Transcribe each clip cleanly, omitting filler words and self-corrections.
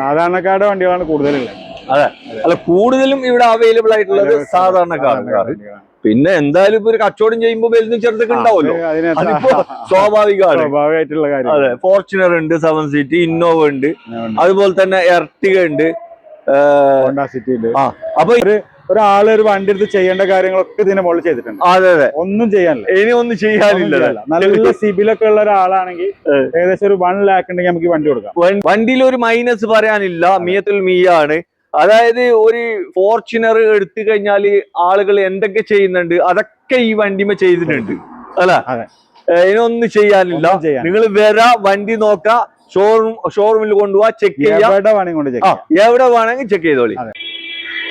സാധാരണക്കാരുടെ വണ്ടികളാണ് കൂടുതലുള്ളത്. അതെ, അല്ല കൂടുതലും ഇവിടെ അവൈലബിൾ ആയിട്ടുള്ളത് സാധാരണക്കാരാണ്. പിന്നെ എന്തായാലും ഇപ്പൊ ഒരു കച്ചവടം ചെയ്യുമ്പോൾ വലുതും ചെറുതൊക്കെ ഉണ്ടാവുമല്ലോ, അതിപ്പോ സ്വാഭാവികമായിട്ടുള്ള കാര്യം. അതെ, ഫോർച്യൂണർ ഉണ്ട്, 7 സീറ്റ്, ഇന്നോവ ഉണ്ട്, അതുപോലെ തന്നെ എർട്ടിക ഉണ്ട്, ഹോണ്ട സിറ്റി ഉണ്ട്. അപ്പൊ ഒരാള് ഒരു വണ്ടി എടുത്ത് ചെയ്യേണ്ട കാര്യങ്ങളൊക്കെ ഇതിന്റെ മുകളിൽ ചെയ്തിട്ടുണ്ട്. അതെ അതെ, ഒന്നും ചെയ്യാനില്ല, ഇനി ഒന്നും ചെയ്യാനില്ല. നല്ല സിബിലൊക്കെ ഉള്ള ഒരാളാണെങ്കിൽ ഏകദേശം ഒരു 1 lakh ഉണ്ടെങ്കിൽ നമുക്ക് വണ്ടി കൊടുക്കാം. വണ്ടിയിൽ ഒരു മൈനസ് പറയാനില്ല, മിയത്തുൽ മിയാണ്. അതായത് ഒരു ഫോർച്യൂണർ എടുത്തു കഴിഞ്ഞാല് ആളുകൾ എന്തൊക്കെ ചെയ്യുന്നുണ്ട് അതൊക്കെ ഈ വണ്ടിമേ ചെയ്തിട്ടുണ്ട് അല്ല. ഇതിനൊന്നും ചെയ്യാനില്ല. നിങ്ങൾ വരാ, വണ്ടി നോക്കാം, ഷോറൂമിൽ കൊണ്ടുപോവാ, ചെക്ക് ചെയ്യാം, എവിടെ വേണമെങ്കിൽ ചെക്ക് ചെയ്തോളി.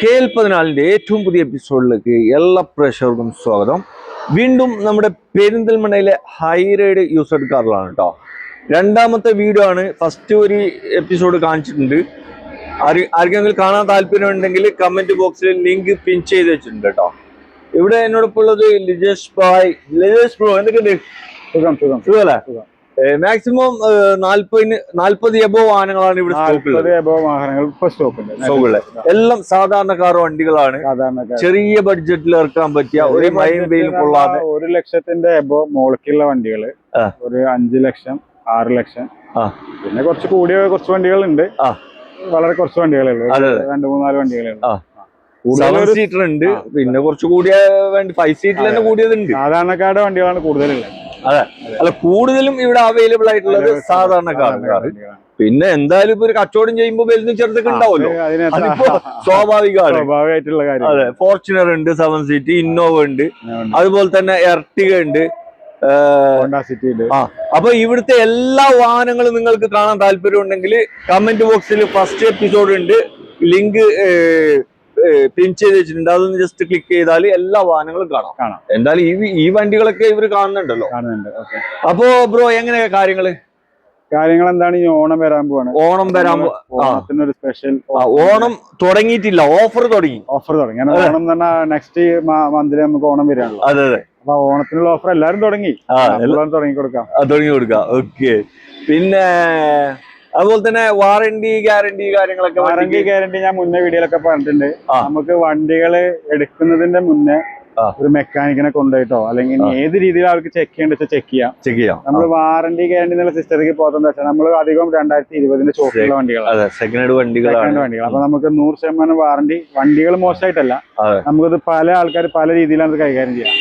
KL14 ഏറ്റവും പുതിയ എപ്പിസോഡിലേക്ക് എല്ലാ പ്രേക്ഷകർക്കും സ്വാഗതം. വീണ്ടും നമ്മുടെ പെരിന്തൽമണ്ണയിലെ ഹൈറൈഡ് യൂസ്ഡ് കാറിലാണ് കേട്ടോ. രണ്ടാമത്തെ വീഡിയോ ആണ്. ഫസ്റ്റ് ഒരു എപ്പിസോഡ് കാണിച്ചിട്ടുണ്ട്. ആർക്കെങ്കിലും കാണാൻ താല്പര്യം ഉണ്ടെങ്കിൽ കമന്റ് ബോക്സിൽ ലിങ്ക് പിൻ ചെയ്ത് വെച്ചിട്ടുണ്ട് കേട്ടോ. ഇവിടെ എന്നോടൊപ്പം ഉള്ളത് ലിജേഷ് ഭായ്. ലിജേഷ് ബ്രോ, എന്തൊക്കെയുണ്ട്? സുഖല്ലേ? മാക്സിമം 40 എബോ വാഹനങ്ങളാണ് ഇവിടെ സ്റ്റോക്കുള്ളത്. എല്ലാം സാധാരണക്കാർ വണ്ടികളാണ്, ചെറിയ ബഡ്ജറ്റിൽ ഇറക്കാൻ പറ്റിയ, ഒരു മഴയും വെയിലും കൊള്ളാതെ 1 ലക്ഷത്തിന്റെ എബോ മുകളിലുള്ള വണ്ടികള്, ഒരു 5 ലക്ഷം 6 ലക്ഷം, പിന്നെ കുറച്ച് കൂടിയ കുറച്ച് വണ്ടികളുണ്ട്, വളരെ കുറച്ച് വണ്ടികളുള്ളൂ, 2-3-4 വണ്ടികളുണ്ട്. 7 സീറ്റർ ഉണ്ട്, പിന്നെ കുറച്ച് കൂടിയ 5 സീറ്റിൽ തന്നെ കൂടിയതുണ്ട്. സാധാരണക്കാരുടെ വണ്ടികളാണ് കൂടുതലുള്ളത്. അതെ, അല്ല കൂടുതലും ഇവിടെ അവൈലബിൾ ആയിട്ടുള്ളത് സാധാരണക്കാരാണ്. പിന്നെ എന്തായാലും ഇപ്പൊ ഒരു കച്ചവടം ചെയ്യുമ്പോൾ വലുതും ചെറുതൊക്കെ ഉണ്ടാവുമല്ലോ, അതിപ്പോ സ്വാഭാവികമായിട്ടുള്ള കാര്യം. അതെ, ഫോർച്യൂണർ ഉണ്ട്, 7 സീറ്റ്, ഇന്നോവ ഉണ്ട്, അതുപോലെ തന്നെ എർട്ടിക ഉണ്ട്, ഹോണ്ട സിറ്റി ഉണ്ട്. അപ്പൊ ഇവിടുത്തെ എല്ലാ വാഹനങ്ങളും നിങ്ങൾക്ക് കാണാൻ താല്പര്യം ഉണ്ടെങ്കിൽ കമന്റ് ബോക്സിൽ ഫസ്റ്റ് എപ്പിസോഡ് ഉണ്ട്, ലിങ്ക് പിൻ ചെയ്ത് വെച്ചിട്ടുണ്ട്. അതൊന്ന് ജസ്റ്റ് ക്ലിക്ക് ചെയ്താൽ എല്ലാ വാഹനങ്ങളും കാണാം. എന്തായാലും ഈ വണ്ടികളൊക്കെ ഇവര് കാണുന്നുണ്ടല്ലോ. അപ്പോ ബ്രോ, എങ്ങനെയാ കാര്യങ്ങൾ എന്താണ്? ഈ ഓണം വരാൻ പോവാണ്. ഓണം വരാൻ ഓണത്തിനൊരു സ്പെഷ്യൽ. ഓണം തുടങ്ങിയിട്ടില്ല, ഓഫർ തുടങ്ങി. ഓണം എന്ന് പറഞ്ഞാൽ നെക്സ്റ്റ് മന്തിൽ നമുക്ക് ഓണം വരാണല്ലോ. അതെ അതെ, അപ്പൊ ഓണത്തിനുള്ള ഓഫർ എല്ലാരും തുടങ്ങി കൊടുക്കാം. ഓക്കെ. പിന്നെ അതുപോലെ തന്നെ വാറണ്ടി ഗ്യാരണ്ടി കാര്യങ്ങളൊക്കെ. വാറണ്ടി ഗ്യാരണ്ടി ഞാൻ മുന്നേ വീഡിയോയിലൊക്കെ പറഞ്ഞിട്ടുണ്ട്. നമുക്ക് വണ്ടികള് എടുക്കുന്നതിന്റെ മുന്നേ ഒരു മെക്കാനിക്കിനെ കൊണ്ടുപോയിട്ടോ അല്ലെങ്കിൽ ഏത് രീതിയിൽ അവർക്ക് ചെക്ക് ചെയ്യേണ്ടത് ചെക്ക് ചെയ്യാം. നമ്മൾ വാറണ്ടി ഗ്യാരണ്ടി എന്നുള്ള സിസ്റ്റത്തേക്ക് പോകുന്നത് വെച്ചാൽ നമ്മൾ അധികം 2020 ചോട്ടുള്ള വണ്ടികളാണ്, സെക്കൻഡ് വണ്ടികൾ. അപ്പൊ നമുക്ക് 100% വാറണ്ടി. വണ്ടികൾ മോശമായിട്ടല്ല, നമുക്കത് പല ആൾക്കാർ പല രീതിയിലാണ് കൈകാര്യം ചെയ്യാം.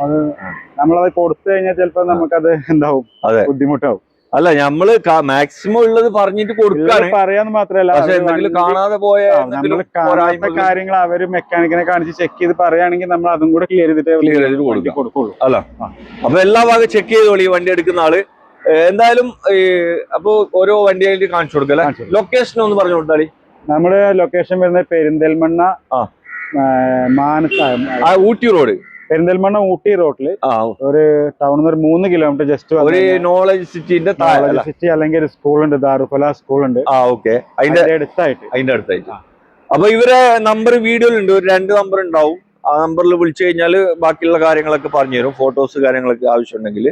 അത് നമ്മളത് കൊടുത്തു കഴിഞ്ഞാൽ ചിലപ്പോ നമുക്കത് എന്താവും, ബുദ്ധിമുട്ടാവും. അല്ല, നമ്മള് മാക്സിമം ഉള്ളത് പറഞ്ഞിട്ട് കൊടുക്കാണ്, പറയാന്ന് മാത്രല്ല, എന്തെങ്കിലും കാണാതെ പോയ കാര്യങ്ങൾ അവര് മെക്കാനിക്കിനെ കാണിച്ച് ചെക്ക് ചെയ്ത് പറയുകയാണെങ്കിൽ നമ്മൾ അതും കൂടെ ക്ലിയർ ചെയ്തിട്ട് കൊടുക്കുള്ളൂ. അല്ല, അപ്പൊ എല്ലാ ഭാഗം ചെക്ക് ചെയ്തോളി വണ്ടി എടുക്കുന്ന ആള്. എന്തായാലും അപ്പൊ ഓരോ വണ്ടിയായിട്ട് കാണിച്ചു കൊടുക്കല്ലേ. ലൊക്കേഷൻ ഒന്ന് പറഞ്ഞു കൊടുത്താളി. നമ്മുടെ ലൊക്കേഷൻ വരുന്നത് പെരിന്തൽമണ്ണ ഊട്ടി റോഡ്, പെരിന്തൽമണ്ണ ഊട്ടി റോഡില് ഒരു ടൗണിൽ ഒരു 3 കിലോമീറ്റർ ജസ്റ്റ് ഒരു നോളജ് സിറ്റിന്റെ സിറ്റി അല്ലെങ്കിൽ ഒരു സ്കൂളുണ്ട്, ദാറുഫല സ്കൂളുണ്ട്. അതിന്റെ അടുത്തായിട്ട്. അപ്പൊ ഇവരെ നമ്പർ വീഡിയോയിലുണ്ട്, ഒരു 2 നമ്പർ ഉണ്ടാവും. ആ നമ്പറിൽ വിളിച്ചു കഴിഞ്ഞാൽ ബാക്കിയുള്ള കാര്യങ്ങളൊക്കെ പറഞ്ഞു തരും, ഫോട്ടോസ് കാര്യങ്ങളൊക്കെ ആവശ്യമുണ്ടെങ്കിൽ.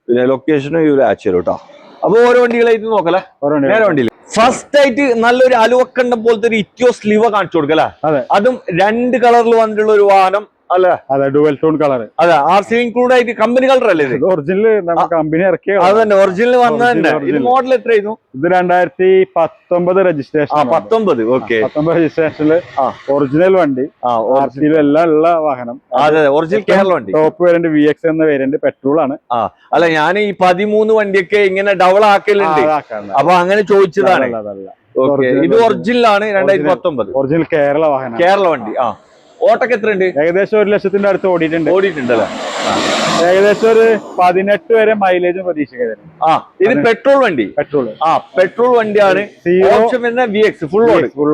പിന്നെ ലൊക്കേഷനും ഇവര് അയച്ചു തരും കേട്ടോ. അപ്പൊ ഓരോ വണ്ടികളായിട്ട് നോക്കല്ലേ. നേരെ വണ്ടിയിൽ ഫസ്റ്റ് ആയിട്ട് നല്ലൊരു അലുവക്കണ്ടം പോലത്തെ ഒരു ഇറ്റിയോസ് ലിവ കാണിച്ചു കൊടുക്കല്ലേ. അതും 2 കളറിൽ വന്നിട്ടുള്ള ഒരു വാഹനം. അതെ, ഡുവൽ ടോൺ കളർ. അതെ, RC ഇൻക്ലൂഡ് ആയിട്ട് കമ്പനി കളർ അല്ലേ ഇത്? ഒറിജിനൽ കമ്പനി ഇറക്കിയ അതന്നെ, ഒറിജിനൽ വന്നതന്നെ. ഇത് മോഡൽ എത്രയായിരുന്നു? ഇത് 2019 രജിസ്ട്രേഷൻ. 19. ഓക്കെ, 19 രജിസ്ട്രേഷനില് ഒറിജിനൽ വണ്ടി, RC എല്ലാം ഉള്ള വാഹനം. അതെ, ഒറിജിനൽ കേരള വണ്ടി. ടോപ്പ് വേരിയന്റ് VX എന്ന വേരിയന്റ്, പെട്രോൾ ആണ്. അല്ല, ഞാൻ ഈ 13 വണ്ടിയൊക്കെ ഇങ്ങനെ ഡബിൾ ആക്കലുണ്ട്, അപ്പൊ അങ്ങനെ ചോദിച്ചതാണ്. ഇത് ഒറിജിനൽ ആണ്, 2019 ഒറിജിനൽ കേരള വാഹനം, കേരള വണ്ടി. ഓട്ടൊക്കെ എത്ര ഉണ്ട്? ഏകദേശം 1 ലക്ഷത്തിന്റെ അടുത്ത് ഓടിയിട്ടുണ്ടല്ലേ. ഏകദേശം ഒരു 18 വരെ മൈലേജും പ്രതീക്ഷിക്കുന്നത്. ഇത് പെട്രോൾ വണ്ടി. പെട്രോൾ വണ്ടിയാണ്. VX ഫുൾ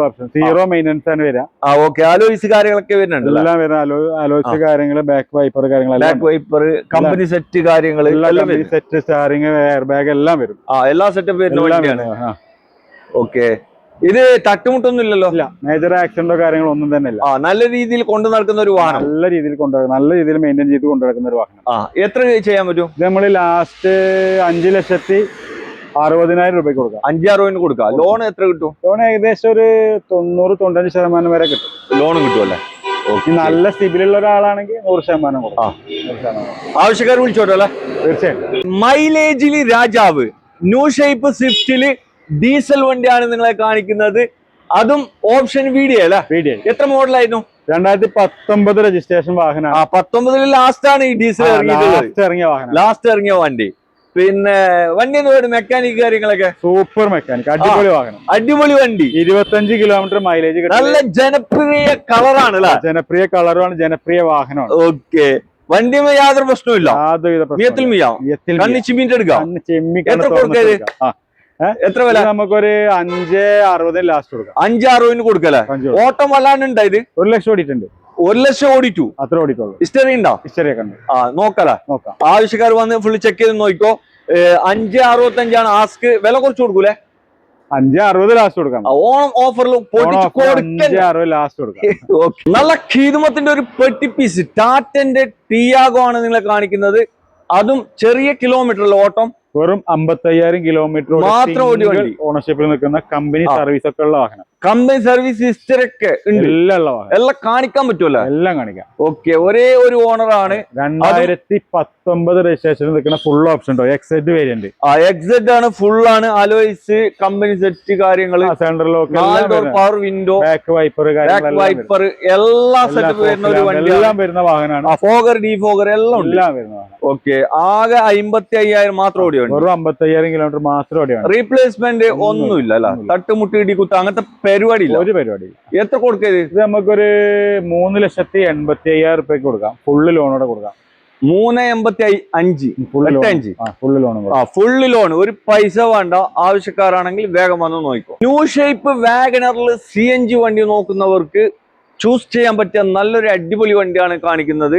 ഓപ്ഷൻ, 0 മെയിൻ്റെനൻസ് ആണ് വരിക. ഓക്കെ, അലോയ്സ് കാര്യങ്ങളൊക്കെ വരുന്നുണ്ട്. എല്ലാം വരുന്ന അലോയ്സ് കാര്യങ്ങള്, ബാക്ക് വൈപ്പർ കാര്യങ്ങൾ, ബാക്ക് വൈപ്പർ, കമ്പനി സെറ്റ് കാര്യങ്ങൾ, സെറ്റ്, സ്റ്റാറിംഗ്, എയർ ബാഗ് എല്ലാം വരും. എല്ലാ സെറ്റപ്പ് വരുന്ന വണ്ടിയാണ്. ഓക്കെ, ഇത് തട്ടുമുട്ടൊന്നും ഇല്ലല്ലോ? ഇല്ല, മേജർ ആക്സിഡന്റോ കാര്യങ്ങളോ ഒന്നും തന്നെ ഇല്ല. നല്ല രീതിയിൽ കൊണ്ടു നടക്കുന്ന ഒരു വാഹനം, നല്ല രീതിയിൽ മെയിൻറ്റെയിൻ ചെയ്ത് കൊണ്ടു നടക്കുന്ന ഒരു വാഹനം. എത്ര ചെയ്യാൻ പറ്റും? ഇത് നമ്മൾ ലാസ്റ്റ് 5,00,000 60,000 രൂപയ്ക്ക് കൊടുക്കാം. 5-6 കൊടുക്കാം. ലോൺ എത്ര കിട്ടും? ലോൺ ഏകദേശം ഒരു 90-95% വരെ കിട്ടും. ലോൺ കിട്ടുമല്ലേ? നല്ല സിബിലുള്ള ഒരാളാണെങ്കിൽ 100% കൊടുക്കാം. ആവശ്യക്കാർ വിളിച്ചോട്ടെ അല്ലേ? തീർച്ചയായും. മൈലേജില് രാജാവ് ന്യൂ ഷേപ്പ് സ്വിഫ്റ്റില് ഡീസൽ വണ്ടിയാണ് നിങ്ങളെ കാണിക്കുന്നത്. അതും ഓപ്ഷൻ വീഡിയോ അല്ലേ? വീഡിയോ. എത്ര മോഡലായിരുന്നു? 2019 രജിസ്ട്രേഷൻ വാഹനമാണ്. 19 ലാസ്റ്റ് ആണ് ഈ ഡീസൽ ലാസ്റ്റ് ഇറങ്ങിയ വണ്ടി. പിന്നെ വണ്ടി എന്ന് മെക്കാനിക് കാര്യങ്ങളൊക്കെ സൂപ്പർ മെക്കാനിക്, അടിപൊളി വാഹനം, അടിപൊളി വണ്ടി. 25 കിലോമീറ്റർ മൈലേജ്, നല്ല ജനപ്രിയ കളറാണ് അല്ലേ? ജനപ്രിയ കളറാണ്, ജനപ്രിയ വാഹനമാണ്. ഓക്കെ, വണ്ടിയുമേ യാതൊരു പ്രശ്നവും എത്ര വില? നമുക്കൊരു 560 ലാസ്റ്റ് കൊടുക്കാം. 560 കൊടുക്കല്ലേ? ഓട്ടം വല്ലാണ്ട് ഉണ്ടായത് 1 ലക്ഷം ഓടിയിട്ടുണ്ട്. 1 ലക്ഷം ഓടിച്ചു, അത്ര ഓടിക്കോളൂ. ഹിസ്റ്ററി ഉണ്ടോ? ഹിസ്റ്ററി ഒക്കെ ഉണ്ട്. നോക്കാം. ആവശ്യക്കാർ വന്ന് ഫുള്ള് ചെക്ക് ചെയ്ത് നോക്കിക്കോ. 565 ആസ്ക്. വില കുറച്ച് കൊടുക്കൂലേ? 560 ലാസ്റ്റ് കൊടുക്കാം. ഓണം ഓഫറിൽ ലാസ്റ്റ് കൊടുക്കാം. നല്ല ഖീദുമത്തിന്റെ ഒരു പെട്ടി പീസ് ടാറ്റന്റെ ടിയാഗോ ആണ് നിങ്ങളെ കാണിക്കുന്നത്. അതും ചെറിയ കിലോമീറ്ററിൽ ഓട്ടം, വെറും 55,000 കിലോമീറ്റർ മാത്രം ഓണർഷിപ്പിൽ നിൽക്കുന്ന കമ്പനി സർവീസ് ഒക്കെ ഉള്ള വാഹനം. കമ്പനി സർവീസ് ഹിസ്റ്ററി ഒക്കെ എല്ലാം കാണിക്കാൻ പറ്റുമല്ലോ? എല്ലാം കാണിക്കാം. ഓക്കെ, ഒരേ ഒരു ഓണറാണ്. 2019 രജിസ്ട്രേഷൻ നിൽക്കുന്ന ഫുൾ ഓപ്ഷൻ എക്സെഡ് വേരിയന്റ്. എക്സെഡ് ആണ്, ഫുൾ ആണ്. അലോയ്സ്, കമ്പനി സെറ്റ് കാര്യങ്ങൾ, central lock, power window, back wiper, എല്ലാ സെറ്റപ്പ് വരുന്ന ഒരു വണ്ടി, എല്ലാം വരുന്ന വാഹനമാണ്. ഫോഗർ, ഡീഫോഗർ എല്ലാം വരുന്ന വാഹനം. ഓക്കെ, ആകെ 55,000 മാത്രം ഓടിയാണ്. 55,000 കിലോമീറ്റർ മാത്രം ഓടിയാണ്. റീപ്ലേസ്മെന്റ് ഒന്നുമില്ല അല്ല? തട്ടുമുട്ടി ഇടി കുത്ത അങ്ങനത്തെ പരിപാടി ഇല്ല. ഒരു പരിപാടി. എത്ര കൊടുക്കരുത്? ഇത് നമുക്കൊരു 3,85,000 രൂപയ്ക്ക് കൊടുക്കാം. ഫുള്ള് ലോണോടെ കൊടുക്കാം. 3,85,000 ഫുള്ള് ലോൺ. ഫുള്ള് ലോൺ, ഒരു പൈസ വേണ്ട. ആവശ്യക്കാരാണെങ്കിൽ വേഗം വന്ന് നോക്കിക്കോ. ന്യൂ ഷേപ്പ് വാഗണറിൽ CNG വണ്ടി നോക്കുന്നവർക്ക് ചൂസ് ചെയ്യാൻ പറ്റിയ നല്ലൊരു അടിപൊളി വണ്ടിയാണ് കാണിക്കുന്നത്.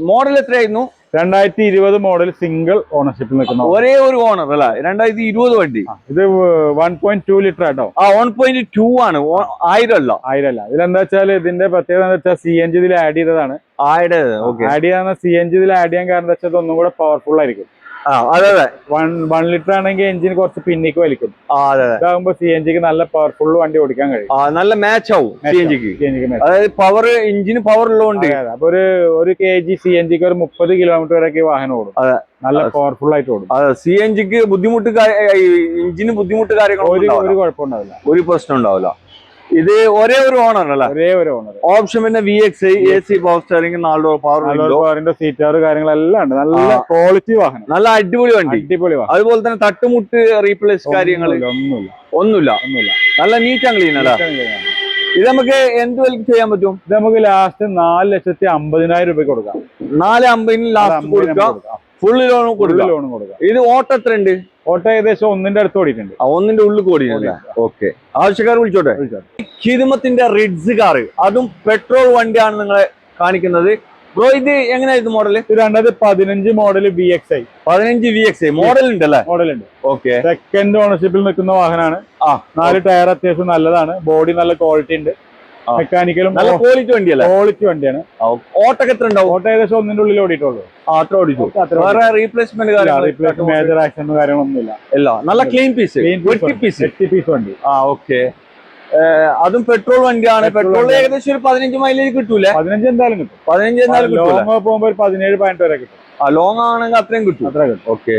മോഡൽ എത്രയായിരുന്നു? 2020 മോഡൽ സിംഗിൾ ഓണർഷിപ്പിൽ നിൽക്കുന്ന ഒരേ ഒരു ഓണർ അല്ല? 2020 വണ്ടി. ഇത് 1.2 ലിറ്റർ ആട്ടോ. 1.2 ആണ്, 1000 അല്ല. ഇതിലെന്താ വെച്ചാൽ ഇതിന്റെ പ്രത്യേകത എന്താ വെച്ചാൽ CNG ഇതിൽ ആഡ് ചെയ്തതാണ്. ആഡ് ചെയ്യാൻ CNG ഇതിൽ ആഡ് ചെയ്യാൻ കാരണം എന്താ വെച്ചാൽ ഒന്നും കൂടെ പവർഫുൾ ആയിരിക്കും. അതെ, 1 ലിറ്റർ ആണെങ്കിൽ എഞ്ചിന് കുറച്ച് പിന്നിക്ക് വലിക്കും. ഇതാകുമ്പോ CNGക്ക് നല്ല പവർഫുൾ വണ്ടി ഓടിക്കാൻ കഴിയും. നല്ല മാച്ച് ആവും CNGക്ക്. അതായത് പവർ, എഞ്ചിന് പവർ ഉള്ളതുകൊണ്ട് അപ്പൊ ഒരു kg CNGക്ക് ഒരു 30 കിലോമീറ്റർ വരെയൊക്കെ വാഹനം ഓടും. നല്ല പവർഫുൾ ആയിട്ട് ഓടും. CNGക്ക് ബുദ്ധിമുട്ട്, എഞ്ചിന് ബുദ്ധിമുട്ട് കാര്യങ്ങൾ ഒരു കുഴപ്പമുണ്ടാവില്ല, ഒരു പ്രശ്നം ഉണ്ടാവില്ല. ഇത് ഒരേ ഒരു ഓണർ അല്ല? ഒരേ ഒരു ഓണർ. ഓപ്ഷൻ പിന്നെ VXI, AC, power steering, 4 door power സീറ്റാർ കാര്യങ്ങളെല്ലാം ഉണ്ട്. നല്ല ക്വാളിറ്റി വാഹനം, നല്ല അടിപൊളി വണ്ടി. അതുപോലെ തന്നെ തട്ടുമുട്ട്, റീപ്ലേസ് കാര്യങ്ങൾ ഒന്നുമില്ല. നല്ല നീറ്റ് ആൻഡ് ക്ലീൻ അല്ല? ഇത് നമുക്ക് എന്ത് വിലക്ക് ചെയ്യാൻ പറ്റും? ഇത് നമുക്ക് ലാസ്റ്റ് 4,50,000 രൂപ കൊടുക്കാം. 4,50,000 ലാസ്റ്റ് കൊടുക്കാം. ഫുള്ള് ലോൺ കൊടുക്കാം. ഇത് ഓട്ടോ എത്ര ഉണ്ട്? ഓട്ടോ ഏകദേശം 1ന്റെ അടുത്ത് ഓടിയിട്ടുണ്ട്. 1ന്റെ ഉള്ളിൽ ഓടിയിട്ടുണ്ട്. ഓക്കെ, ആവശ്യക്കാർ വിളിച്ചോട്ടെ. ഹിദമത്തിന്റെ റിഡ്സ് കാറ്, അതും പെട്രോൾ വണ്ടിയാണ് നിങ്ങളെ കാണിക്കുന്നത്. ബ്രോ, ഇത് എങ്ങനെയായിരുന്നു model? 2015 model VXI. 15 VXI model ഉണ്ട് അല്ലേ? മോഡൽ ഉണ്ട്. ഓക്കെ, സെക്കൻഡ് ഓണർഷിപ്പിൽ നിൽക്കുന്ന വാഹനമാണ്. 4 ടയർ അത്യാവശ്യം നല്ലതാണ്. ബോഡി നല്ല ക്വാളിറ്റി ഉണ്ട്. മെക്കാനിക്കലും നല്ല ക്വാളിറ്റി വണ്ടിയല്ലേ? ക്വാളിറ്റി വണ്ടിയാണ്. ഓട്ടൊക്കെ എത്ര ഉണ്ടാവും? ഓട്ടോ ഏകദേശം 1ന്റെ ഉള്ളിൽ ഓടിയിട്ടുള്ളൂ. അത്ര ഓടിച്ചു. വേറെ റീപ്ലേസ്മെന്റ് മേജർ ആക്ഷൻ കാര്യങ്ങളൊന്നുമില്ല. നല്ല ക്ലീൻ പീസ് വണ്ടി. ഓക്കെ, അതും പെട്രോൾ വണ്ടിയാണ്. പെട്രോൾ ഏകദേശം ഒരു 15 മൈലേജ് കിട്ടൂലേ? 15 എന്തായാലും കിട്ടും. 15 എന്തായാലും കിട്ടും. പോകുമ്പോ ഒരു 17-18 വരെ കിട്ടും. ലോങ് ആണെങ്കിൽ അത്രയും കിട്ടും. ഓക്കെ,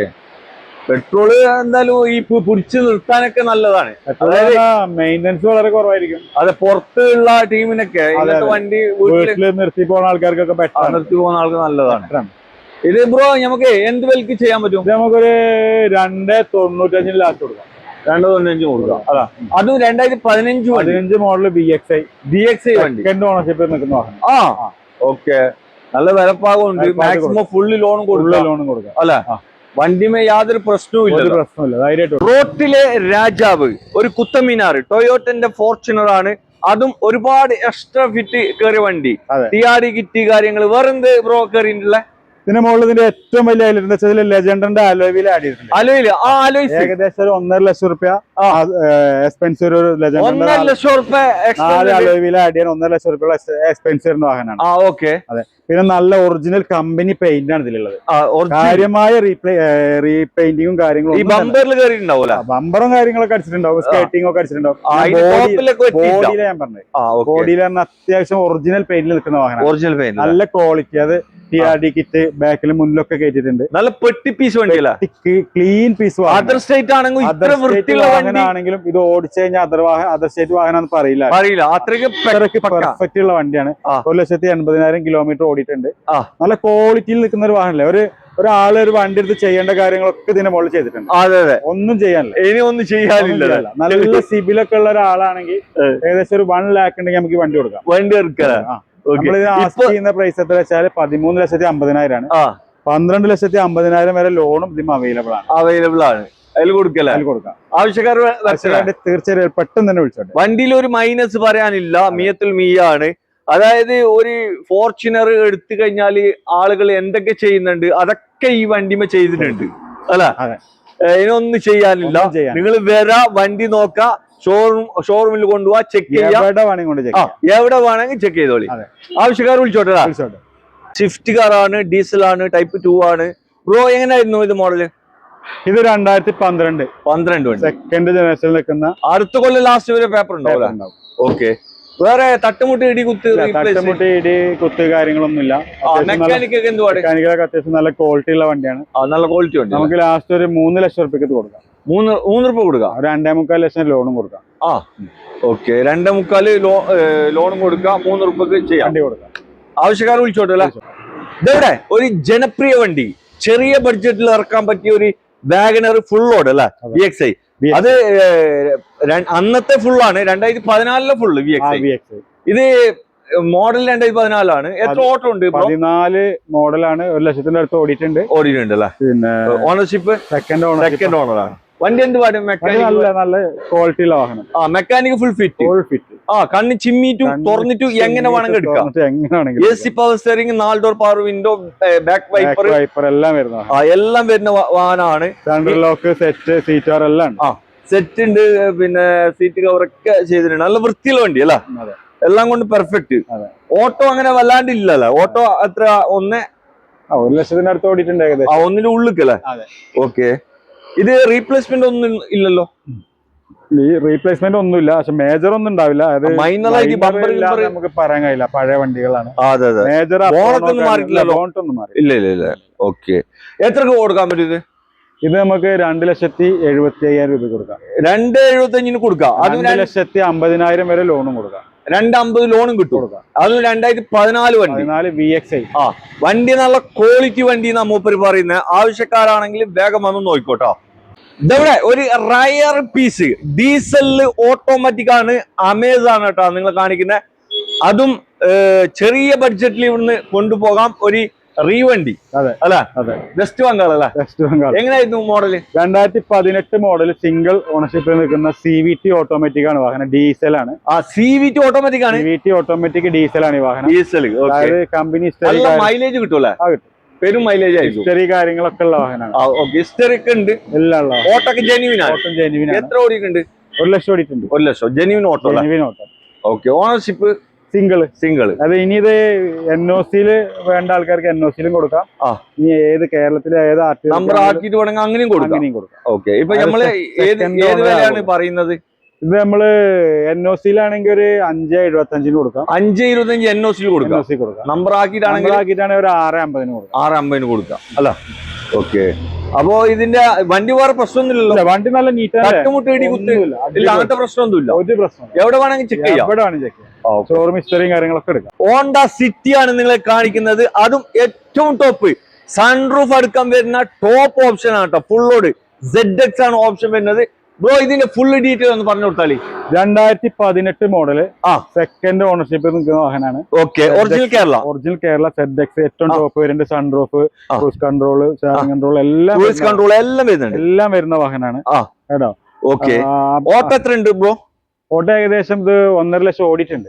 പെട്രോള് എന്തായാലും ഈ പിടിച്ചു നിർത്താനൊക്കെ നല്ലതാണ്. അതായത് മെയിൻ്റനൻസ് വളരെ കുറവായിരിക്കും. അതെ, പുറത്തുള്ള ടീമിനൊക്കെ ഇങ്ങനത്തെ വണ്ടി വീട്ടിൽ നിർത്തി പോകുന്ന ആൾക്കാർക്കൊക്കെ പെട്ടെന്ന് നിർത്തി പോകുന്ന ആൾക്ക് നല്ലതാണ്. ഇത് ബ്രോ നമുക്ക് എന്ത് വിലക്ക് ചെയ്യാൻ പറ്റും? നമുക്കൊരു 2,95 ലാസ്റ്റ് കൊടുക്കാം. 2,95 കൊടുക്കാം. അതാ, അതും 2015 മോഡൽ VXI വണ്ടി. സെക്കൻഡ് ഓണർഷിപ്പിൽ നിൽക്കുന്ന വാഹനം. ഓക്കെ, നല്ല വിലപ്പാകുണ്ട്. മാക്സിമം ഫുള്ള് ലോണും കൊടുക്കാം അല്ലെ? വണ്ടിമേ യാതൊരു പ്രശ്നവും. റോട്ടിലെ രാജാവ്, ഒരു കുത്തമീനാർ, ടൊയോട്ടന്റെ ഫോർച്യൂണർ ആണ്. അതും ഒരുപാട് എക്സ്ട്രാ ഫിറ്റ് കയറിയ വണ്ടി. TRD കിറ്റ് കാര്യങ്ങൾ. വേറെന്ത് ബ്രോ കയറിയിട്ടുള്ള? ഇതിന്റെ മുകളിൽ ഇതിന്റെ ഏറ്റവും വലിയ ഹൈലൈറ്റ് എന്താ വെച്ചാൽ ലെജൻഡറിന്റെ അലോയിൽ ആഡ് ചെയ്തിട്ടുണ്ട്. ഏകദേശം ഒരു 1.5 ലക്ഷം റുപ്യ എക്സ്പെൻസീവ് ഒരു ലെജൻഡറിന്റെ 4 അലോയിൽ ആഡ് ചെയ്യാൻ 1.5 ലക്ഷം റുപ്യ എക്സ്പെൻസീവ് വാഹനമാണ്. അതെ. പിന്നെ നല്ല ഒറിജിനൽ കമ്പനി പെയിന്റ് ആണ് ഇതിലുള്ളത്. കാര്യമായ റീപെയിന്റിങ്ങും കാര്യങ്ങളും ബമ്പറും കാര്യങ്ങളൊക്കെ അടിച്ചിട്ടുണ്ടാവും, സ്കേറ്റിംഗ് ഒക്കെ അടിച്ചിട്ടുണ്ടാവും. ബോഡിയിലെ ഞാൻ പറഞ്ഞത് ബോഡിയിൽ അത്യാവശ്യം ഒറിജിനൽ പെയിന്റിൽ നിൽക്കുന്ന വാഹനം, നല്ല ക്വാളിറ്റി. അത് TRD കിറ്റ് ബാക്കിലും മുന്നിലൊക്കെ കയറ്റിയിട്ടുണ്ട്. നല്ല പെട്ടി പീസ് വണ്ടിയല്ല, ക്ലീൻ പീസ്. അതർ സ്റ്റേറ്റ് ആണെങ്കിലും ഇത് ഓടിച്ചു കഴിഞ്ഞാൽ അതർ സ്റ്റേറ്റ് വാഹനം പറയില്ല, അത്രയ്ക്ക് പെർഫെക്റ്റ് ഉള്ള വണ്ടിയാണ്. 1,80,000 കിലോമീറ്റർ ഓടിയിട്ടുണ്ട്. നല്ല ക്വാളിറ്റിയിൽ നിൽക്കുന്ന ഒരു വാഹനമല്ലേ. ഒരാള് ഒരു വണ്ടി എടുത്ത് ചെയ്യേണ്ട കാര്യങ്ങളൊക്കെ ഇതിന്റെ മുകളിൽ ചെയ്തിട്ടുണ്ട്. ഒന്നും ചെയ്യാനില്ല, ഇനി ഒന്നും ചെയ്യാനില്ല. നല്ല സിബിലൊക്കെ ഉള്ള ഒരാളാണെങ്കിൽ ഏകദേശം ഒരു 1 ലാക്ക് ഉണ്ടെങ്കിൽ നമുക്ക് വണ്ടി കൊടുക്കാം. ചെയ്യുന്ന പ്രൈസ് എത്ര വെച്ചാൽ 13,50,000 ആണ്. 12,50,000 വരെ ലോണും ഇതിന് അവൈലബിൾ ആണ്. അതിൽ കൊടുക്കാം. ആവശ്യക്കാർ തീർച്ചയായും പെട്ടെന്ന് തന്നെ വിളിച്ചോട്ടെ. വണ്ടിയിൽ ഒരു മൈനസ് പറയാനില്ല, മിയത്തുൽ മിയാണ്. അതായത് ഒരു ഫോർച്യൂണർ എടുത്തു കഴിഞ്ഞാല് ആളുകൾ എന്തൊക്കെ ചെയ്യുന്നുണ്ട് അതൊക്കെ ഈ വണ്ടിമ ചെയ്തിട്ടുണ്ട് അല്ല. ഇതിനൊന്നും ചെയ്യാനില്ല. നിങ്ങൾ വരാ, വണ്ടി നോക്കാം, ഷോറൂമിൽ കൊണ്ടുപോവാ, ചെക്ക് ചെയ്യാം, എവിടെ വേണമെങ്കിൽ ചെക്ക് ചെയ്തോളി. ആവശ്യക്കാർ വിളിച്ചോട്ടെ. സ്വിഫ്റ്റ് കാറാണ്, ഡീസലാണ്, ടൈപ്പ് 2 ആണ്. ബ്രോ എങ്ങനെയായിരുന്നു ഇത് മോഡല്? ഇത് 2012 സെക്കൻഡ് ജനറേഷനിൽ നിൽക്കുന്ന. അടുത്ത കൊല്ലം ലാസ്റ്റ് വരെ പേപ്പർ ഉണ്ടാവും. ഓക്കെ. വേറെ തട്ടുമുട്ടി ഇടി കുത്ത് കാര്യങ്ങളൊന്നുമില്ല. മെക്കാനിക്കൊക്കെ അത്യാവശ്യം നല്ല ക്വാളിറ്റി ഉള്ള വണ്ടിയാണ്. നല്ല ക്വാളിറ്റി ഉണ്ട്. നമുക്ക് ലാസ്റ്റ് ഒരു 3 ലക്ഷം റുപ്യക്ക് കൊടുക്കാം. 3 രൂപ കൊടുക്കാം. 2.25 ലക്ഷം ലോണും കൊടുക്കാം. ഓക്കെ. 2.25 ലോണും കൊടുക്കാം, 3 രൂപക്ക് ചെയ്യാം, വണ്ടി കൊടുക്കാം. ആവശ്യക്കാർ വിളിച്ചോട്ടെ അല്ലേ. ഇതെവിടെ ഒരു ജനപ്രിയ വണ്ടി, ചെറിയ ബഡ്ജറ്റിൽ ഇറക്കാൻ പറ്റിയ ഒരു വാഗനർ ഫുൾ ലോഡ് അല്ലേ, VXI. അത് അന്നത്തെ ഫുള്ളാണ്, 2014 ഫുള്ള് VXI. ഇത് മോഡൽ 2014 എത്ര ഓട്ടോ ഉണ്ട്? 14 മോഡലാണ്. 1 ലക്ഷത്തിന്റെ അടുത്ത് ഓടിയിട്ടുണ്ട് അല്ലേ. പിന്നെ ഓണർഷിപ്പ് സെക്കൻഡ് ഓണറാണ്. വണ്ടി എന്ത് പാടും? നല്ല ക്വാളിറ്റി ഉള്ള വാഹനം. Mechanic full fit. കണ്ണ് ചിമ്മിട്ടും തുറന്നിട്ടും എങ്ങനെ വേണമെങ്കിൽ എടുക്കാം. AC power steering, 4 door power window, back wiper എല്ലാം വരുന്ന വാഹനമാണ്. Central lock, set, seat cover എല്ലാം സെറ്റ് ഉണ്ട്. പിന്നെ സീറ്റ് കവർ ഒക്കെ ചെയ്തിട്ടുണ്ട്. നല്ല വൃത്തിയുള്ള വണ്ടി അല്ല, എല്ലാം കൊണ്ട് പെർഫെക്റ്റ്. ഓട്ടോ അങ്ങനെ വല്ലാണ്ടില്ലല്ലോ. ഓട്ടോ അത്ര 1 ലക്ഷത്തിന്റെ അടുത്ത് ഓടിയിട്ടുണ്ട് ഏകദേശം. ഒന്നിന്റെ ഉള്ളിക്കല്ലേ. ഓക്കെ. ഇത് റീപ്ലേസ്മെന്റ് ഒന്നും ഇല്ലല്ലോ? റീപ്ലേസ്മെന്റ് ഒന്നുമില്ല, പക്ഷെ മേജർ ഒന്നും ഉണ്ടാവില്ല. അത് നമുക്ക് പറയാൻ കഴിയില്ല, പഴയ വണ്ടികളാണ്. മേജർ ഇല്ല. ഓക്കെ. എത്രക്ക് കൊടുക്കാൻ പറ്റും ഇത്? നമുക്ക് 2,75,000 രൂപ കൊടുക്കാം. 2,75,000 കൊടുക്കാം. അത് 2,50,000 വരെ ലോണും കൊടുക്കാം. 250 ലോണും കിട്ടും. അത് 2014 വണ്ടി, VXI. വണ്ടി നല്ല ക്വാളിറ്റി വണ്ടി എന്നാ മൂപ്പര് പറയുന്നത്. ആവശ്യക്കാരാണെങ്കിൽ വേഗം വന്ന് നോക്കിക്കോട്ടോ. ഇതവിടെ ഒരു റയർ പീസ് ഡീസലില് ഓട്ടോമാറ്റിക് ആണ്, അമേസാണ് കേട്ടോ നിങ്ങൾ കാണിക്കുന്നത്. അതും ചെറിയ ബഡ്ജറ്റിൽ ഇവിടുന്ന് കൊണ്ടുപോകാം. ഒരു റീവണ്ടി അല്ലേ, വെസ്റ്റ് ബംഗാൾ അല്ലേ. എങ്ങനെയായിരുന്നു മോഡല്? 2018 മോഡൽ, സിംഗിൾ ഓണർഷിപ്പിൽ നിൽക്കുന്ന CVT ഓട്ടോമാറ്റിക് ആണ് വാഹനം. ഡീസലാണ്. CVT ഓട്ടോമാറ്റിക് ആണ്. CVT ഓട്ടോമാറ്റിക് ഡീസലാണ് ഈ വാഹനം. ഡീസൽ കമ്പനി മൈലേജ് കിട്ടൂല, പെരും മൈലേജ് ആയിരിക്കും. ഹിസ്റ്ററി കാര്യങ്ങളൊക്കെ ഉള്ള വാഹനമാണ്. ഹിസ്റ്ററി ഒക്കെ ഉണ്ട്, എല്ലാം ഓട്ടോക്ക് ജെന്യൂൻ ആണ്. എത്ര ഓടിയിട്ടുണ്ട്? 1 ലക്ഷം ഓടിയിട്ടുണ്ട്. 1 ലക്ഷം ജെന്യൂൻ ഓട്ടോ. ഓക്കെ. Ownership single. അത് ഇനി ഇത് NOC വേണ്ട ആൾക്കാർക്ക് NOC കൊടുക്കാം. ഇനി ഏത് കേരളത്തിലെ ഏത് നമ്പർ ആക്കിയിട്ട് വേണമെങ്കിൽ അങ്ങനെയും കൊടുക്കാം. ഓക്കെ. ഇപ്പൊ നമ്മള് ഏത് വിലയാണ് പറയുന്നത്? ഇത് നമ്മള് NOC ഒരു 5,75 കൊടുക്കാം. 5,25 NOC കൊടുക്കാം. നമ്പർ ആക്കിയിട്ടാണെങ്കിൽ ഒരു 6,50 കൊടുക്കാം. 6,50 കൊടുക്കാം അല്ല. ഓക്കെ. അപ്പോ ഇതിന്റെ വണ്ടി വേറെ പ്രശ്നമൊന്നുമില്ലല്ലോ? വണ്ടി നല്ല നീറ്റാണ്. തട്ടുമുട്ട് ഇടി കുത്ത് ഇല്ല, അങ്ങനത്തെ പ്രശ്നമൊന്നുമില്ല. ഒരു പ്രശ്നം എവിടെ വേണമെങ്കിൽ ചെക്ക് ചെയ്യാം. ഷോറൂം ഹിസ്റ്ററിയും കാര്യങ്ങളൊക്കെ എടുക്കാം. ഹോണ്ട സിറ്റി ആണ് നിങ്ങളെ കാണിക്കുന്നത്. അതും ഏറ്റവും ടോപ്പ് സൺറൂഫ് അടുക്കാൻ വരുന്ന ടോപ്പ് ഓപ്ഷൻ ആണ് കേട്ടോ. ഫുൾ ലോഡ് ZX ആണ് ഓപ്ഷൻ വരുന്നത്. ബ്രോ ഇതിന്റെ ഫുൾ ഡീറ്റെയിൽ ഒന്ന് പറഞ്ഞു കൊടുത്താലേ. 2018 മോഡല്, സെക്കൻഡ് ഓണർഷിപ്പ് നിൽക്കുന്ന വാഹനമാണ്. ഓക്കെ. ഒറിജിനൽ കേരള ZX ഏറ്റവും ടോപ്പ് വരുന്നുണ്ട്. Sunroof, cruise control, steering control എല്ലാം വരുന്ന വാഹനമാണ് കേട്ടോ. ഓക്കെ. ഓട്ടോ എത്ര ഉണ്ട് ബ്രോ? ഓട്ടോ ഏകദേശം ഇത് 1.5 ലക്ഷം ഓടിയിട്ടുണ്ട്.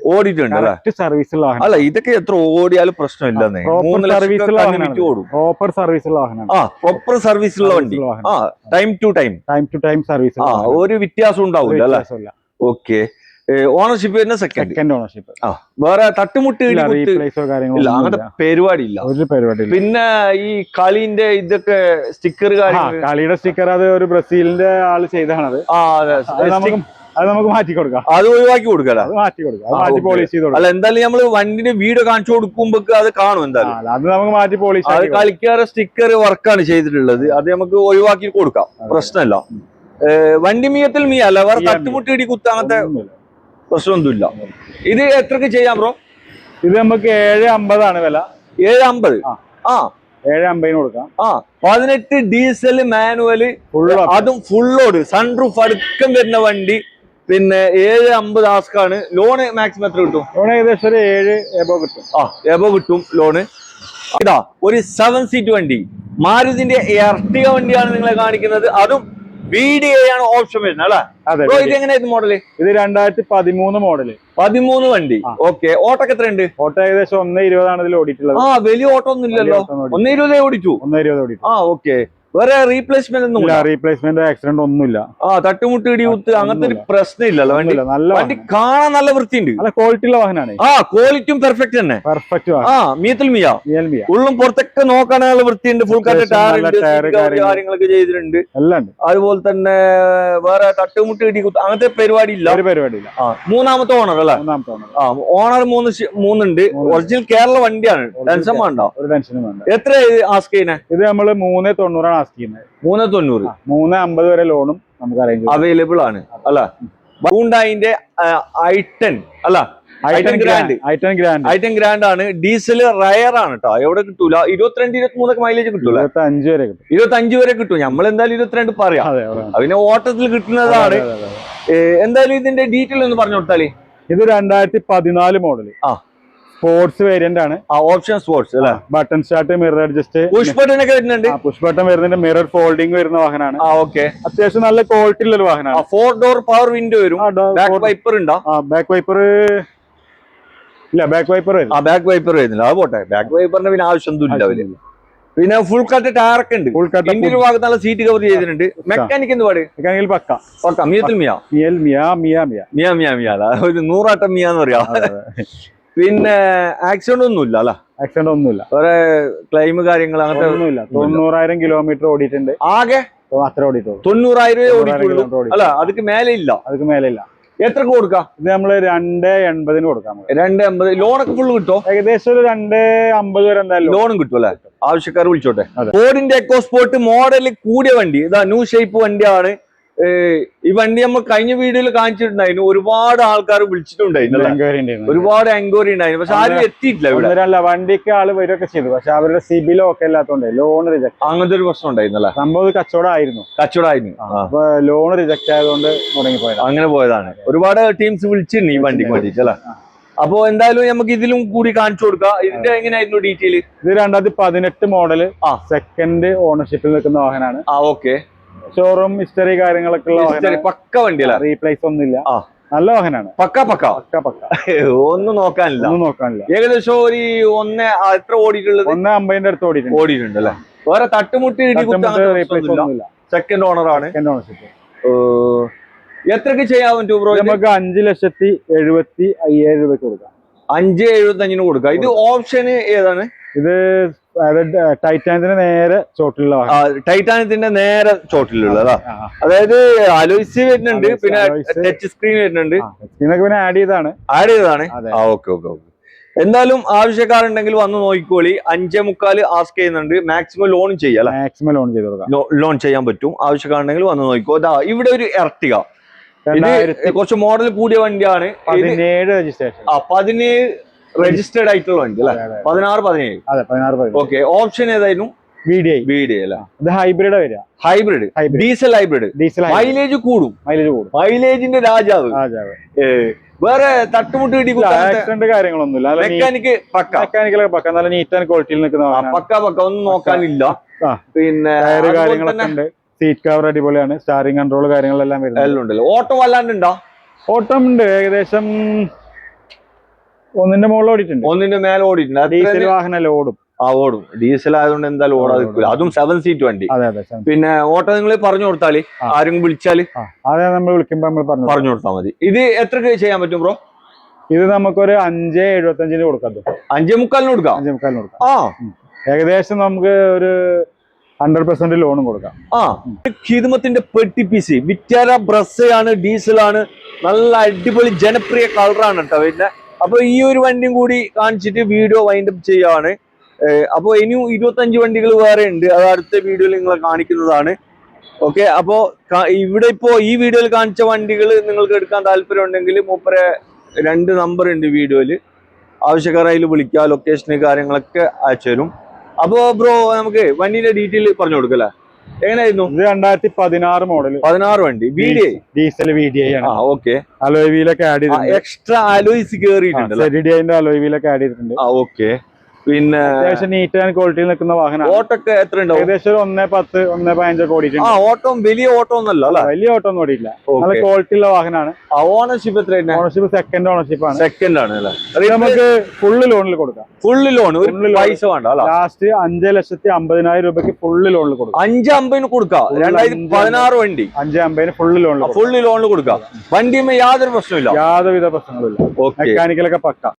അല്ലേ? സർവീസുള്ള വാഹനം. അല്ല, ഇതൊക്കെ എത്ര ഓടിയാലും പ്രശ്നമില്ലെന്നേ. പ്രോപ്പർ സർവീസുള്ള വാഹനം. പ്രോപ്പർ സർവീസുള്ള വണ്ടി. Time to time service. ഒരു വ്യത്യാസം ഉണ്ടാവില്ല അല്ലേ? ഓക്കെ. ഓണർഷിപ്പ് തന്നെ സെക്കൻഡ് ഓണർഷിപ്പ്. വേറെ തട്ടുമുട്ട് അങ്ങനത്തെ പരിപാടി ഇല്ല. ഒരു പരിപാടി. പിന്നെ ഈ കളിന്റെ ഇതൊക്കെ സ്റ്റിക്കർ കളിയുടെ സ്റ്റിക്കർ അത് ഒരു ബ്രസീലിന്റെ ആള് ചെയ്താണത്. അത് നമുക്ക് മാറ്റി കൊടുക്കാം. അത് ഒഴിവാക്കി കൊടുക്കാം. മാറ്റി പോളിഷ് ചെയ്ത് കൊടുക്കാം. അല്ല, എന്തായാലും നമ്മള് വണ്ടിന്റെ വീഡിയോ കാണിച്ചു കൊടുക്കുമ്പോ അത് കാണും. എന്തായാലും അത് നമുക്ക് മാറ്റി പോളിഷ്. അത് കളിക്കാറ് സ്റ്റിക്കർ വർക്കാണ് ചെയ്തിട്ടുള്ളത്. അത് നമുക്ക് ഒഴിവാക്കി കൊടുക്കാം, പ്രശ്നമല്ല. വണ്ടി മീയത്തിൽ അല്ല, വേറെ തട്ടുമുട്ട് ഇടി കുത്ത അങ്ങനത്തെ പ്രശ്നമൊന്നുമില്ല. ഇത് എത്രക്ക് ചെയ്യാം ബ്രോ? ഇത് നമുക്ക് 750 വില. 750. 750 കൊടുക്കാം. 18 ഡീസൽ മാനുവല്, അതും ഫുൾ ലോഡ്, സൺറൂഫ് അടക്കം വരുന്ന വണ്ടി. പിന്നെ 750 ആസ്കാണ്. ലോണ് മാക്സിമം എത്ര കിട്ടും? ലോൺ ഏകദേശം ഒരു 7 എബോ കിട്ടും. എബോ കിട്ടും ലോണ്. ഇതാ ഒരു 7 സീറ്റ് വണ്ടി, മാരുതിന്റെ എർട്ടിക വണ്ടിയാണ് നിങ്ങളെ കാണിക്കുന്നത്. അതും VDI ആണ് ഓപ്ഷൻ വരുന്നത് അല്ലേ? ഇത് എങ്ങനെയായിരുന്നു മോഡല്? ഇത് 2013 മോഡല്. 13 വണ്ടി. ഓക്കെ. ഓട്ടൊക്കെ എത്രയുണ്ട്? ഓട്ടോ ഏകദേശം 1.20 ഇതിൽ ഓടിയിട്ടുള്ളത്. വലിയ ഓട്ടോ ഒന്നും ഇല്ലല്ലോ. 1.20 ഓടിച്ചു. 1.20 ഓടിച്ചു. ഓക്കെ. വേറെ റീപ്ലേസ്മെന്റ് ഒന്നും റീപ്ലേസ്മെന്റ് ആക്സിഡന്റ് ഒന്നുമില്ല. തട്ടുമുട്ട് ഇടിയുത്ത് അങ്ങനത്തെ ഒരു പ്രശ്നം ഇല്ലല്ലോ. വണ്ടി കാണാൻ നല്ല വൃത്തിയുണ്ട്. നല്ല ക്വാളിറ്റി ഉള്ള വാഹനമാണ്. ക്വാളിറ്റിയും പെർഫെക്റ്റ് തന്നെ. പെർഫെക്റ്റ്. മിയത്തിൽ മിയ ഉള്ളും പുറത്തൊക്കെ നോക്കാൻ നല്ല വൃത്തിയുണ്ട്. ഫുൾ കട്ട് കാര്യങ്ങളൊക്കെ ചെയ്തിട്ടുണ്ട്. എല്ലാം. അതുപോലെ തന്നെ വേറെ തട്ടുമുട്ട് ഇടികുത്ത് അങ്ങനത്തെ പരിപാടി ഇല്ല. ഒരു പരിപാടിയില്ല. മൂന്നാമത്തെ ഓണർ അല്ലേ? ഓണർ 3 ഒറിജിനൽ കേരള വണ്ടിയാണ്. ടെൻഷൻ വേണ്ട. ഒരു ടെൻഷനും വേണ്ട. എത്ര ആസ്ക് ചെയ്യുന്നേ? ഇത് നമ്മള് 390 ആസ്ക് ചെയ്യുന്നത്. 390. 350 വരെ ലോണും നമുക്ക് അറേഞ്ച് അവൈലബിൾ ആണ് അല്ല? ഹ്യുണ്ടായിന്റെ i10 അല്ല? i10 ഗ്രാൻഡ് ആണ്. ഡീസൽ റയർ ആണ് കേട്ടോ. എവിടെ കിട്ടൂല. 22-23 മൈലേജ് കിട്ടൂല. 25 വരെ കിട്ടും. 25 വരെ കിട്ടും. നമ്മൾ എന്തായാലും 22 പറയാം. പിന്നെ ഓട്ടത്തിൽ കിട്ടുന്നതാണ്. എന്തായാലും ഇതിന്റെ ഡീറ്റെയിൽ ഒന്ന് പറഞ്ഞു കൊടുത്താലേ. ഇത് 2014 മോഡല്. സ്പോർട്സ് വേരിയന്റ് ആണ്. ഓപ്ഷൻ സ്പോർട്സ് അല്ലേ? Button start, mirror adjust, push button ഒക്കെ വരുന്നുണ്ട്. പുഷ് ബട്ടൺ വരുന്നുണ്ട്. മിറർ ഫോൾഡിംഗ് വരുന്ന വാഹനമാണ്. ഓക്കെ. അത്യാവശ്യം നല്ല ക്വാളിറ്റി ഉള്ള ഒരു വാഹനമാണ്. 4 ഡോർ പവർ വിൻഡോ വരും. ബാക്ക് വൈപ്പർ ഉണ്ടോ? ബാക്ക് വൈപ്പർ ഇല്ല. ബാക്ക് വൈപ്പർ വരും. ബാക്ക് വൈപ്പർ വരുന്നില്ല. അത് പോട്ടെ. ബാക്ക് വൈപ്പറിന്റെ പിന്നെ ആവശ്യമൊന്നും ഇല്ല. പിന്നെ ഫുൾ കട്ട് ടയർ ഒക്കെ ഉണ്ട്. ഇന്ത്യൻ ഭാഗത്ത് നല്ല സീറ്റ് കവർ ചെയ്തിട്ടുണ്ട്. മെക്കാനിക് എന്ത് പാട്? മെക്കാനിക്കൽ പക്ക. മിയത്തിൽ മിയ ഒരു 100 ആട്ടം മിയ എന്ന് പറയാം. പിന്നെ ആക്സിഡന്റ് ഒന്നുമില്ല അല്ല? ആക്സിഡന്റ് ഒന്നുമില്ല. വേറെ ക്ലെയിം കാര്യങ്ങൾ അങ്ങനത്തെ ഒന്നുമില്ല. 90,000 കിലോമീറ്റർ ഓടിയിട്ടുണ്ട്. ആകെ അത്ര ഓടിയിട്ടുള്ളൂ. 90,000 ഓടിയിട്ടുള്ളൂ അല്ല? അതിക്ക് മേലെ ഇല്ല. അതിക്ക് മേലെ ഇല്ല. എത്രക്ക് കൊടുക്കാം? ഇത് നമ്മള് 280 കൊടുക്കാം. 280. ലോണൊക്കെ ഫുള്ള് കിട്ടും? ഏകദേശം ഒരു 250 വരെ എന്തായാലും ലോണും കിട്ടും അല്ലെ? ആവശ്യക്കാർ വിളിച്ചോട്ടെ. ഫോർഡിന്റെ എക്കോസ്പോർട്ട് മോഡൽ കൂടിയ വണ്ടി. ഇതാ ന്യൂ ഷേപ്പ് വണ്ടിയാണ്. ഈ വണ്ടി നമ്മൾ കഴിഞ്ഞ വീഡിയോയിൽ കാണിച്ചിട്ടുണ്ടായിരുന്നു. ഒരുപാട് ആൾക്കാർ വിളിച്ചിട്ടുണ്ടായിരുന്നു. ഒരുപാട് എൻക്വയറി ഉണ്ടായിരുന്നു. പക്ഷെ ആരും എത്തിയിട്ടില്ല ഇവിടെ. വണ്ടിക്ക് ആള് വരികയൊക്കെ ചെയ്തു. പക്ഷെ അവരുടെ സിബിലോ ഒക്കെ ഇല്ലാത്തതുകൊണ്ട് ലോൺ റിജക്ട്. അങ്ങനത്തെ ഒരു പ്രശ്നം ഉണ്ടായിരുന്നല്ലേ? സംഭവം കച്ചവടമായിരുന്നു. അപ്പൊ ലോൺ റിജക്ട് ആയതുകൊണ്ട് മുടങ്ങിപ്പോയത്. അങ്ങനെ പോയതാണ്. ഒരുപാട് ടീംസ് വിളിച്ചിട്ടുണ്ട് ഈ വണ്ടിക്ക് വേണ്ടിട്ട് അല്ലെ? അപ്പൊ എന്തായാലും നമുക്ക് ഇതിലും കൂടി കാണിച്ചു കൊടുക്കാം. ഇതിന്റെ എങ്ങനെയായിരുന്നു ഡീറ്റെയിൽ? ഇത് 2018 മോഡല്. സെക്കൻഡ് ഓണർഷിപ്പിൽ നിൽക്കുന്ന വാഹനമാണ്. ഓക്കെ. ഷോറൂം ഹിസ്റ്ററി കാര്യങ്ങളൊക്കെ ഉള്ള പക്ക വണ്ടിയല്ല? റീപ്ലേസ് ഒന്നുമില്ല. നല്ല വാഹനമാണ്. പക്ക. ഒന്നും നോക്കാനില്ല. ഏകദേശം ഒരു എത്ര ഓടിയിട്ടുള്ളത്? 150 അടുത്ത് ഓടിയിട്ടുണ്ട് അല്ലെ? വേറെ തട്ടുമുട്ടി സെക്കൻഡ് ഓണർ ആണ്. എത്രക്ക് ചെയ്യാൻ പറ്റും ബ്രോ? നമുക്ക് 5,70,75,000 രൂപയ്ക്ക് കൊടുക്കാം. 5,75 കൊടുക്കാം. ഇത് ഓപ്ഷന് ഏതാണ്? ഇത് ടൈറ്റാനിയത്തിന്റെ നേരെ ചോട്ടിലുള്ള. ടൈറ്റാനിയത്തിന്റെ നേരെ ചോട്ടിലുള്ള അതായത് അലോയ്സ് വരുന്നുണ്ട്. പിന്നെ ടച്ച് സ്ക്രീൻ വരുന്നുണ്ട്. പിന്നെ ആഡ് ചെയ്താണ്. ഓക്കെ. എന്തായാലും ആവശ്യക്കാരുണ്ടെങ്കിൽ വന്ന് നോക്കിക്കോളി. 5.25 ആസ്ക് ചെയ്യുന്നുണ്ട്. മാക്സിമം ലോൺ ചെയ്യാം. മാക്സിമം ലോൺ ചെയ്ത് കൊടുക്കാം. ലോൺ ചെയ്യാൻ പറ്റും. ആവശ്യക്കാരുണ്ടെങ്കിൽ വന്ന് നോക്കിക്കോ. ഇവിടെ ഒരു എർട്ടിക. കുറച്ച് മോഡൽ കൂടിയ വണ്ടിയാണ്. 17 രജിസ്ട്രേഷൻ. 17 രജിസ്റ്റേർഡ് ആയിട്ടുള്ള വണ്ടി അല്ലെ? 16-17. ഓക്കെ. ഓപ്ഷൻ ഏതായിരുന്നു? VDI അല്ല? ഇത് ഹൈബ്രിഡ് വരിക. ഹൈബ്രിഡ്. Diesel hybrid. മൈലേജ് കൂടും. മൈലേജിന്റെ രാജാവ്. വേറെ തട്ടുമുട്ട് ആക്സിഡന്റ് കാര്യങ്ങളൊന്നുമില്ല. മെക്കാനിക്കലൊക്കെ പക്ക. നല്ല നീറ്റ് ആൻഡ് ക്വാളിറ്റിയിൽ നിൽക്കുന്ന പക്ക. ഒന്നും നോക്കാനില്ല. പിന്നെ കാര്യങ്ങളൊക്കെ ഉണ്ട്. സീറ്റ് കവർ അടിപൊളിയാണ്. സ്റ്റാറിംഗ് കൺട്രോൾ കാര്യങ്ങളെല്ലാം ഉണ്ടല്ലോ. ഓട്ടോ വല്ലാണ്ടുണ്ടോ? ഓട്ടം ഉണ്ട്, ഏകദേശം ഒന്നിന്റെ മുകളിൽ ഓടിയിട്ടുണ്ട്. ഒന്നിന്റെ മേലെ ഓടിയിട്ടുണ്ട്. ഡീസൽ വാഹനം ഓടും. ഓടും. ഡീസൽ ആയതുകൊണ്ട് എന്തായാലും ഓടാതിരിക്കില്ല. അതും 7 സീറ്റ് വണ്ടി. പിന്നെ ഓട്ടോ നിങ്ങൾ പറഞ്ഞു കൊടുത്താല്, ആരും വിളിച്ചാല് അതെ, നമ്മൾ വിളിക്കുമ്പോ നമ്മൾ പറഞ്ഞു കൊടുത്താൽ മതി. ഇത് എത്ര ചെയ്യാൻ പറ്റും ബ്രോ? ഇത് നമുക്കൊരു 5.75 കൊടുക്കാം. 5.25 കൊടുക്കാം. 5.25 കൊടുക്കാം. ഏകദേശം നമുക്ക് ഒരു 100% ലോണും കൊടുക്കാം. ഹിദ്മത്തിന്റെ പെട്ടി പീസ് വിറ്റാര ബ്രസ്സയാണ്, ഡീസലാണ്, നല്ല അടിപൊളി ജനപ്രിയ കളറാണ് കേട്ടോ. പിന്നെ അപ്പൊ ഈ ഒരു വണ്ടിയും കൂടി കാണിച്ചിട്ട് വീഡിയോ വൈൻഡപ്പ് ചെയ്യാണ്. അപ്പൊ ഇനിയും 25 വണ്ടികൾ വേറെ ഉണ്ട്, അത് അടുത്ത വീഡിയോയിൽ നിങ്ങളെ കാണിക്കുന്നതാണ്. ഓക്കെ, അപ്പോ ഇവിടെ ഇപ്പോ ഈ വീഡിയോയിൽ കാണിച്ച വണ്ടികൾ നിങ്ങൾക്ക് എടുക്കാൻ താല്പര്യം ഉണ്ടെങ്കിൽ മൂപ്പരെ 2 നമ്പർ ഉണ്ട് വീഡിയോയിൽ, ആവശ്യക്കാരായി വിളിക്കുക, ലൊക്കേഷന് കാര്യങ്ങളൊക്കെ അയച്ചു തരും. അപ്പോ ബ്രോ നമുക്ക് വണ്ടിന്റെ ഡീറ്റെയിൽ പറഞ്ഞു കൊടുക്കല്ലേ, എങ്ങനെയായിരുന്നു? ഇത് 2016 മോഡൽ, 16 വണ്ടി, VDI ഡീസൽ VDI ആണ്. ഓക്കെ, അലോയ് വീലൊക്കെ ആഡ് ചെയ്തിട്ടുണ്ട്. എക്സ്ട്രാ അലോയ്സ് കേറിയിട്ടുണ്ട്. ZDI-ന്റെ അലോയ് വീലൊക്കെ ആഡ് ചെയ്തിട്ടുണ്ട്. ഓക്കെ, പിന്നെ അത്യാവശ്യം നീറ്റ് ആൻഡ് ക്വാളിറ്റിയിൽ നിൽക്കുന്ന വാഹനമാണ്. ഓട്ടൊക്കെ എത്ര ഉണ്ടാവും? ഏകദേശം 1.10 1.15 ഒക്കെ ഓടിയിട്ടുണ്ട്. ഓട്ടം വലിയ ഓട്ടം ഒന്നല്ല അല്ലെ? വലിയ ഓട്ടം ഒന്നും ഓടിയില്ല, നല്ല ക്വാളിറ്റി ഉള്ള വാഹനമാണ്. ഓണർഷിപ്പ് എത്ര? ഓണർഷിപ്പ് സെക്കൻഡ് ഓണർഷിപ്പ് ആണ്. സെക്കൻഡ് ആണ് അല്ലേ? നമുക്ക് ഫുള്ള് ലോണിൽ കൊടുക്കാം. ഫുള്ള് ലോൺ, ഒരു പൈസ വേണ്ട അല്ല? ലാസ്റ്റ് 5,50,000 രൂപയ്ക്ക് ഫുള്ള് ലോണിൽ കൊടുക്കാം. 5.50 കൊടുക്കാം. 2016 വണ്ടി 5.50 ഫുള്ള് ലോണിൽ കൊടുക്കാം. വണ്ടിയുമ്പോ യാതൊരു പ്രശ്നമില്ല, യാതൊരുവിധ പ്രശ്നങ്ങളില്ല. മെക്കാനിക്കലൊക്കെ പക്ക.